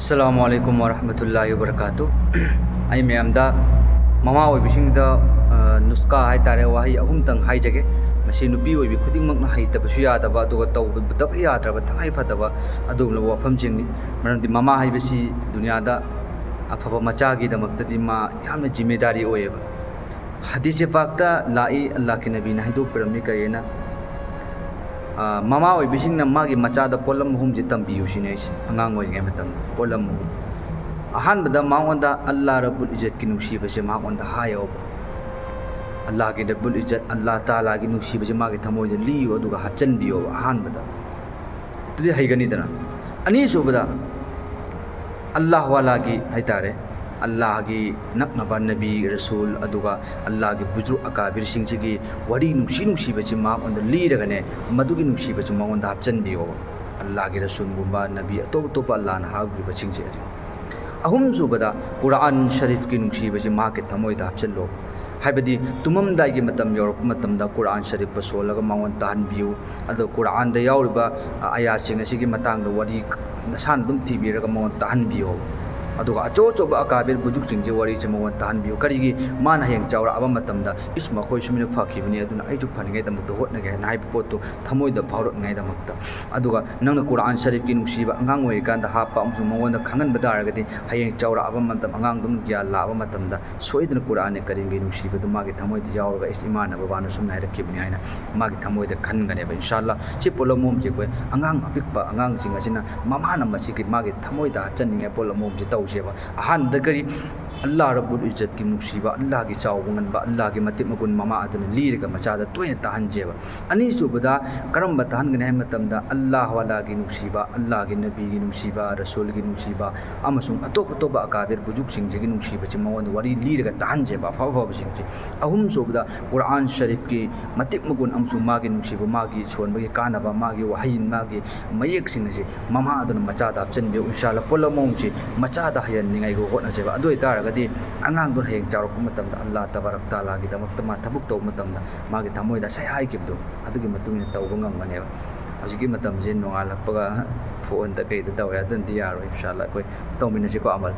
अस्सलामुअलैकुम वरहमतुल्लाहि वबरकातुह। आई मैमदा ममा ओइबिसिंगदा नुस्का हाय तारे वाही अहुमतंग हाइजगे मसी नुपी ओइबि खुदिंगमकना हाइतबसु यादबा अदुगा तौबदब याद्रबा तंगाइ फदबा अदुगला वफमसिंगनि मरमदि ममा हाइबसि दुनियादा अफबा मचागिदमक्तदि मा यामना जिम्मेदारी ओयेबा। हदीस पाकता लाई अल्लाह के नबी ना हाइदोकरमनि करेना ममा ओइबिसिंगना मागी मचादा पोलम हुमजि तंबियुसिने अंगांग ओइगे मतम पोलम हुम अहानबदा मांगोंदा अल्लाह रब्बुल इज्जत की नुसीबसे मांगोंदा हायोब अल्लाह के रब्बुल इज्जत अल्लाह ताला की नुसीबसे मागे थमोइदे लियो अदुगा हचनबियो अहानबदा तुदि हैगनिदना अनीसुबदा अल्लाह वाला की हाइतारे अल्लाह की नकनबा नबी रसूल अदुगा अल्लाह की बुजुर्ग अकाबिर सिंहसिगी वरी नुसीबसे मांगोंदा लीरगने मदुगी नुसीबसे मांगोंदा हचनबियो अल्लाह के रसूल गुंबा नबी अतोप अतोप अल्लाह ना हाबिबा सिंहसे अहुम सुबदा कुरान शरीफ की नुसीबसे मागे थमोइदा हचनलो हाइबदी तुममदाइगे मतम यौरप मतमदा कुरान शरीफ पसोलगा मांगोन ताहनबियो अदो कुरान दा याउरिबा आयातसिंग असिगी मतांगदा वरी नसान दुम थिबिरगा मांगोन ताहनबियो अदुगा अचो अचोबा अकाबिर बुजुगसिंगजे वरीसे मांगोन ताहनबियो करिगी माना हेंग चाउराबा मतमदा इस मखोय सुमिना फाखिबनि अदुना आइजु फनिङैदमक्ता होटनगे नाइब पोतु थमोइदा फाउरङैदमक्ता अदुगा नंगना कुरान शरीफ की नुसीबा अंगांग ओइकांदा हापा अमसु मांगोंदा खंगनबा दारगदि हयेंग चाउराबा मतम अंगांग दुम ग्यान लाबा मतमदा सोइदना कुरान ने करिंगे नुसीबदु मागे थमोइदा याउरगा इस इमाना बाबाना सुमना हाइरखिबनि हाइना मागे थमोइदा खनगनेबा इंशाअल्लाह सि पोलमोमजे कोइ अंगांग अपिकपा अंगांग सिंग असिना ममाना मसिगी मागे थमोइदा हचनिंगे पोलमोमजे तौसेबा अहानदा करी अल्लाह रब्बुल इज्जत की नुसीबा अल्लाह की चावगनबा अल्लाह की मतिक मगुन ममा अदुन लीरगा मचादा तोयना ताहनजेबा अनीसुबदा करम्बा ताहनगने है मतमदा अल्लाह वाला की नुसीबा अल्लाह की नबी की नुसीबा रसूल की नुसीबा अमसुंग अतोप अतोप अकाबिर बुजुग सिंहजिगी नुसीबसे मगोन वरी लीरगा ताहनजेबा अफब सिंहजे अहुम सुबदा कुरान शरीफ की मतिक मगुन अमसुंग मागी नुसीबा मागी सोनबगी कानबा मागी वहयिन मागी मयेक सिंहजे ममा अदुन मचादा हचनबियो इंशाअल्लाह पोलमोंगसे मचादा हयननिंगाइगो होटनाजेबा अदुइ तारगा अंगांग दुन हेंग चाउरप मतमदा अल्लाह तबारक ताला की दमक्ता मा थबुक तौ मतमदा मागे थमोइदा सै हाइकिबदो अदुगी मतुंगिना तौबा ngamganeba हजिकी मतमजे नोंगालपगा फोन दा कई दा तौया अदुनदि यारो इंशाअल्लाह कोई तौमिनसिको अमल।